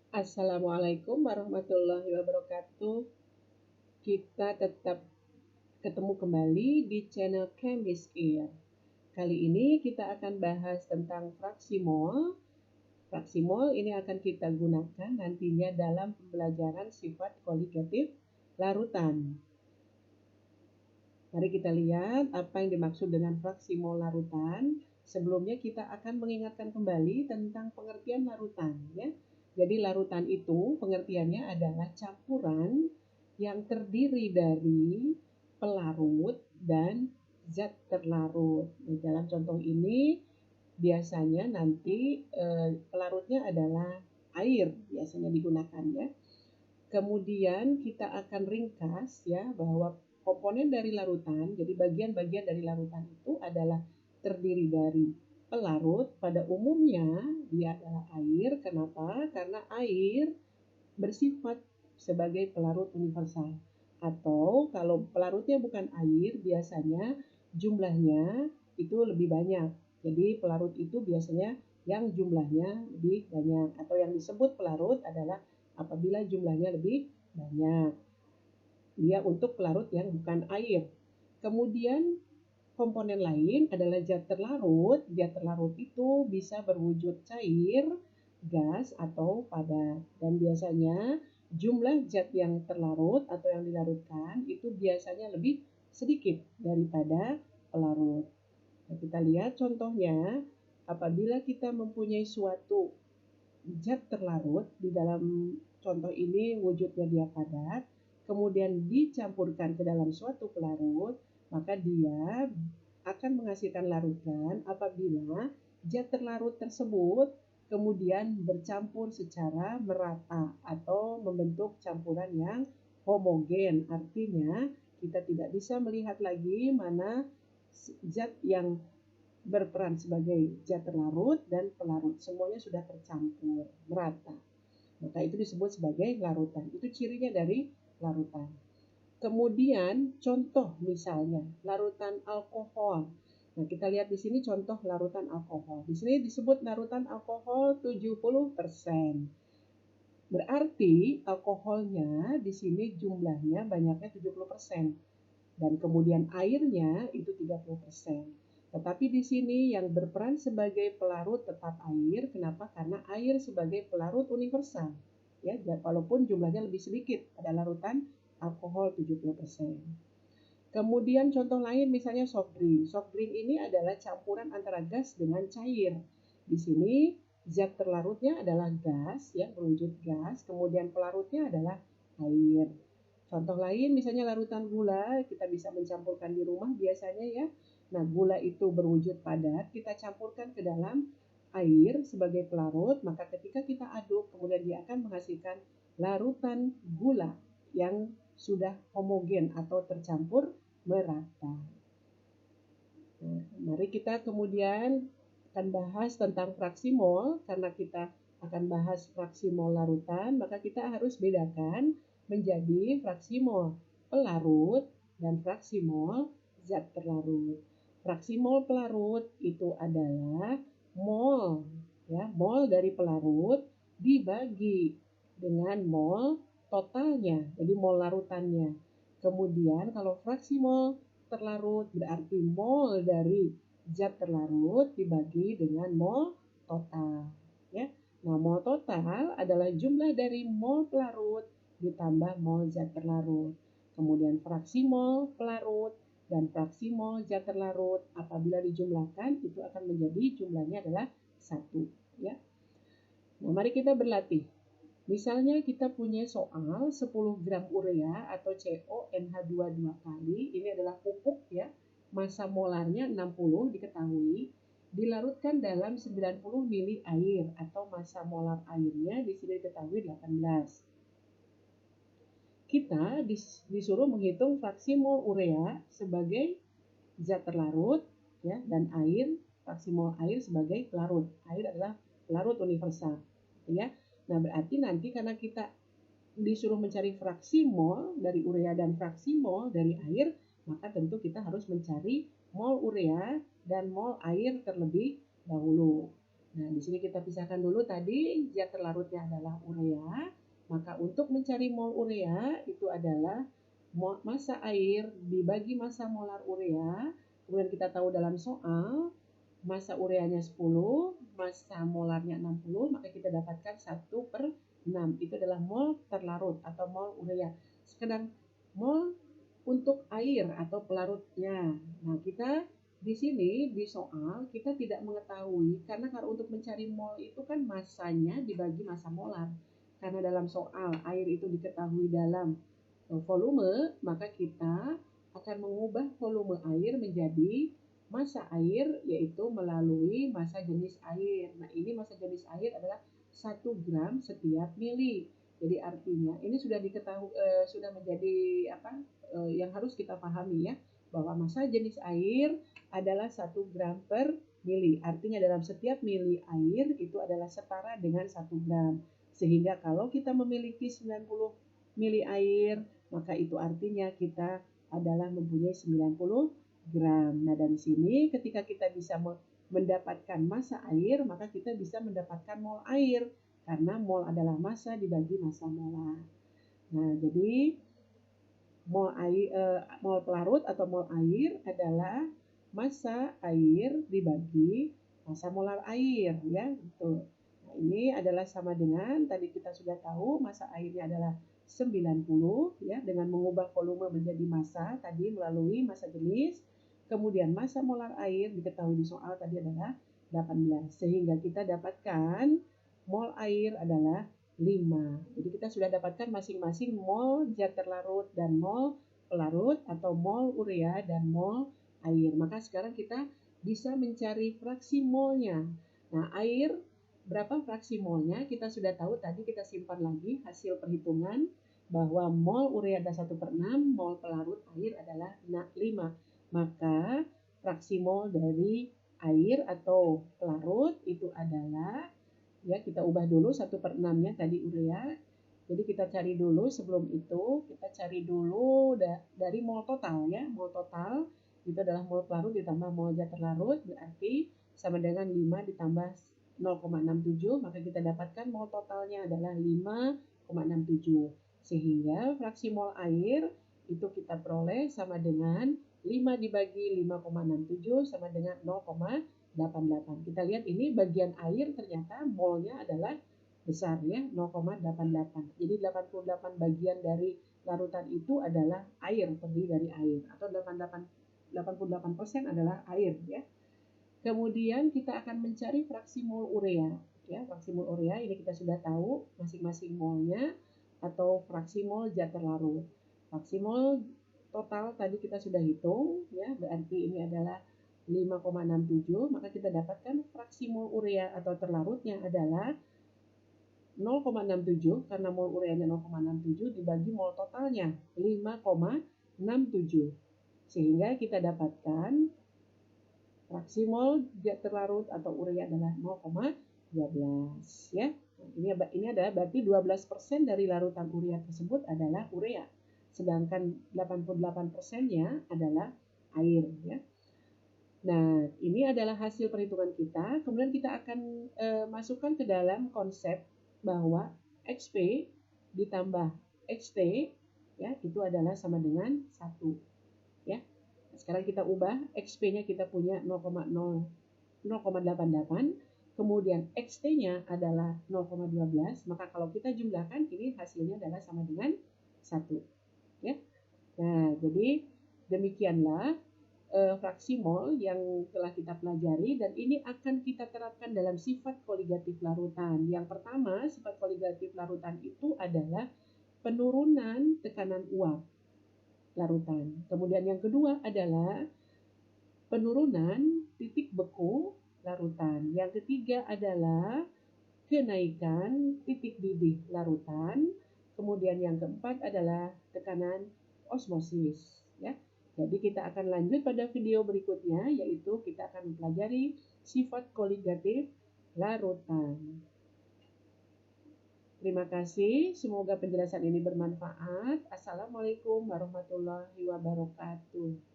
Assalamualaikum warahmatullahi wabarakatuh. Kita tetap ketemu kembali di channel Chemist Air. Kali ini kita akan bahas tentang fraksi mol. Fraksi mol ini akan kita gunakan nantinya dalam pembelajaran sifat koligatif larutan. Mari kita lihat apa yang dimaksud dengan fraksi mol larutan. Sebelumnya kita akan mengingatkan kembali tentang pengertian larutan, ya. Jadi larutan itu pengertiannya adalah campuran yang terdiri dari pelarut dan zat terlarut. Dalam contoh ini biasanya nanti pelarutnya adalah air biasanya digunakan, ya. Kemudian kita akan ringkas ya bahwa komponen dari larutan, jadi bagian-bagian dari larutan itu adalah terdiri dari pelarut. Pada umumnya dia adalah air. Kenapa? Karena air bersifat sebagai pelarut universal. Atau kalau pelarutnya bukan air, biasanya jumlahnya itu lebih banyak. Jadi pelarut itu biasanya yang jumlahnya lebih banyak, atau yang disebut pelarut adalah apabila jumlahnya lebih banyak. Dia untuk pelarut yang bukan air. Kemudian komponen lain adalah zat terlarut. Zat terlarut itu bisa berwujud cair, gas, atau padat. Dan biasanya jumlah zat yang terlarut atau yang dilarutkan itu biasanya lebih sedikit daripada pelarut. Nah, kita lihat contohnya, apabila kita mempunyai suatu zat terlarut, di dalam contoh ini wujudnya dia padat, kemudian dicampurkan ke dalam suatu pelarut, maka dia akan menghasilkan larutan apabila zat terlarut tersebut kemudian bercampur secara merata atau membentuk campuran yang homogen. Artinya kita tidak bisa melihat lagi mana zat yang berperan sebagai zat terlarut dan pelarut. Semuanya sudah tercampur merata. Maka itu disebut sebagai larutan. Itu cirinya dari larutan. Kemudian contoh misalnya larutan alkohol. Nah, kita lihat di sini contoh larutan alkohol. Di sini disebut larutan alkohol 70%. Berarti alkoholnya di sini jumlahnya banyaknya 70%. Dan kemudian airnya itu 30%. Tetapi di sini yang berperan sebagai pelarut tetap air. Kenapa? Karena air sebagai pelarut universal. Ya, walaupun jumlahnya lebih sedikit pada larutan alkohol 70%. Kemudian contoh lain misalnya soft drink. Soft drink ini adalah campuran antara gas dengan cair. Di sini zat terlarutnya adalah gas, ya, berwujud gas. Kemudian pelarutnya adalah air. Contoh lain misalnya larutan gula, kita bisa mencampurkan di rumah biasanya, ya. Nah, gula itu berwujud padat, kita campurkan ke dalam air sebagai pelarut, maka ketika kita aduk kemudian dia akan menghasilkan larutan gula yang sudah homogen atau tercampur merata. Nah, mari kita kemudian akan bahas tentang fraksi mol. Karena kita akan bahas fraksi mol larutan, maka kita harus bedakan menjadi fraksi mol pelarut dan fraksi mol zat terlarut. Fraksi mol pelarut itu adalah mol, ya, mol dari pelarut dibagi dengan mol totalnya, jadi mol larutannya. Kemudian kalau fraksi mol terlarut berarti mol dari zat terlarut dibagi dengan mol total, ya. Nah, mol total adalah jumlah dari mol pelarut ditambah mol zat terlarut. Kemudian fraksi mol pelarut dan fraksi mol zat terlarut apabila dijumlahkan itu akan menjadi jumlahnya adalah 1, ya. Nah, mari kita berlatih. Misalnya kita punya soal 10 gram urea atau CONH2 2 kali. Ini adalah pupuk, ya. Massa molarnya 60 diketahui. Dilarutkan dalam 90 mili air atau massa molar airnya di sini diketahui 18. Kita disuruh menghitung fraksi mol urea sebagai zat terlarut, ya, dan air, fraksi mol air sebagai pelarut. Air adalah pelarut universal, ya. Nah, berarti nanti karena kita disuruh mencari fraksi mol dari urea dan fraksi mol dari air, maka tentu kita harus mencari mol urea dan mol air terlebih dahulu. Nah, di sini kita pisahkan dulu tadi zat terlarutnya adalah urea. Maka untuk mencari mol urea itu adalah massa air dibagi massa molar urea. Kemudian kita tahu dalam soal massa ureanya 10, massa molarnya 60, maka kita dapatkan 1/6. Itu adalah mol terlarut atau mol urea. Sedang mol untuk air atau pelarutnya. Nah, kita di sini di soal kita tidak mengetahui karena kalau untuk mencari mol itu kan massanya dibagi massa molar. Karena dalam soal air itu diketahui dalam volume, maka kita akan mengubah volume air menjadi massa air yaitu melalui massa jenis air. Nah, ini massa jenis air adalah 1 gram setiap mili. Jadi artinya ini sudah diketahui sudah menjadi yang harus kita pahami ya, bahwa massa jenis air adalah 1 gram per mili. Artinya dalam setiap mili air itu adalah setara dengan 1 gram. Sehingga kalau kita memiliki 90 mili air, maka itu artinya kita adalah mempunyai 90 gram. Nah, dari sini ketika kita bisa mendapatkan massa air, maka kita bisa mendapatkan mol air. Karena mol adalah massa dibagi massa molar. Nah, jadi mol pelarut atau mol air adalah massa air dibagi massa molar air ya gitu. Nah, ini adalah sama dengan tadi kita sudah tahu massa airnya adalah 90 ya, dengan mengubah volume menjadi massa tadi melalui massa jenis. Kemudian massa molar air diketahui di soal tadi adalah 18. Sehingga kita dapatkan mol air adalah 5. Jadi kita sudah dapatkan masing-masing mol zat terlarut dan mol pelarut atau mol urea dan mol air. Maka sekarang kita bisa mencari fraksi molnya. Nah, air berapa fraksi molnya? Kita sudah tahu tadi, kita simpan lagi hasil perhitungan bahwa mol urea adalah 1/6, mol pelarut air adalah 5. Maka fraksi mol dari air atau pelarut itu adalah ya, kita ubah dulu 1/6-nya tadi urea. Jadi kita cari dulu sebelum itu, kita cari dulu dari mol total ya. Mol total itu adalah mol pelarut ditambah mol zat terlarut, berarti sama dengan 5 ditambah 0,67, maka kita dapatkan mol totalnya adalah 5,67. Sehingga fraksi mol air itu kita peroleh sama dengan 5 dibagi 5,67 sama dengan 0,88. Kita lihat ini bagian air ternyata molnya adalah besar ya, 0,88. Jadi 88 bagian dari larutan itu adalah air, terdiri dari air, atau 88% adalah air ya. Kemudian kita akan mencari fraksi mol urea ya. Fraksi mol urea ini kita sudah tahu masing-masing molnya atau fraksi mol zat terlarut. Fraksi mol total tadi kita sudah hitung ya, berarti ini adalah 5,67, maka kita dapatkan fraksi mol urea atau terlarutnya adalah 0,67 karena mol ureanya 0,67 dibagi mol totalnya 5,67. Sehingga kita dapatkan fraksi mol zat terlarut atau urea adalah 0,12 ya. Ini adalah berarti 12% dari larutan urea tersebut adalah urea. Sedangkan 88%-nya adalah air ya. Nah, ini adalah hasil perhitungan kita. Kemudian kita akan masukkan ke dalam konsep bahwa XP ditambah XT ya itu adalah sama dengan 1 ya. Sekarang kita ubah XP-nya kita punya 0,88, kemudian XT-nya adalah 0,12, maka kalau kita jumlahkan ini hasilnya adalah sama dengan 1 ya. Nah, jadi demikianlah fraksi mol yang telah kita pelajari, dan ini akan kita terapkan dalam sifat koligatif larutan. Yang pertama, sifat koligatif larutan itu adalah penurunan tekanan uap larutan. Kemudian yang kedua adalah penurunan titik beku larutan. Yang ketiga adalah kenaikan titik didih larutan. Kemudian yang keempat adalah tekanan osmosis ya. Jadi kita akan lanjut pada video berikutnya, yaitu kita akan mempelajari sifat koligatif larutan. Terima kasih, semoga penjelasan ini bermanfaat. Assalamualaikum warahmatullahi wabarakatuh.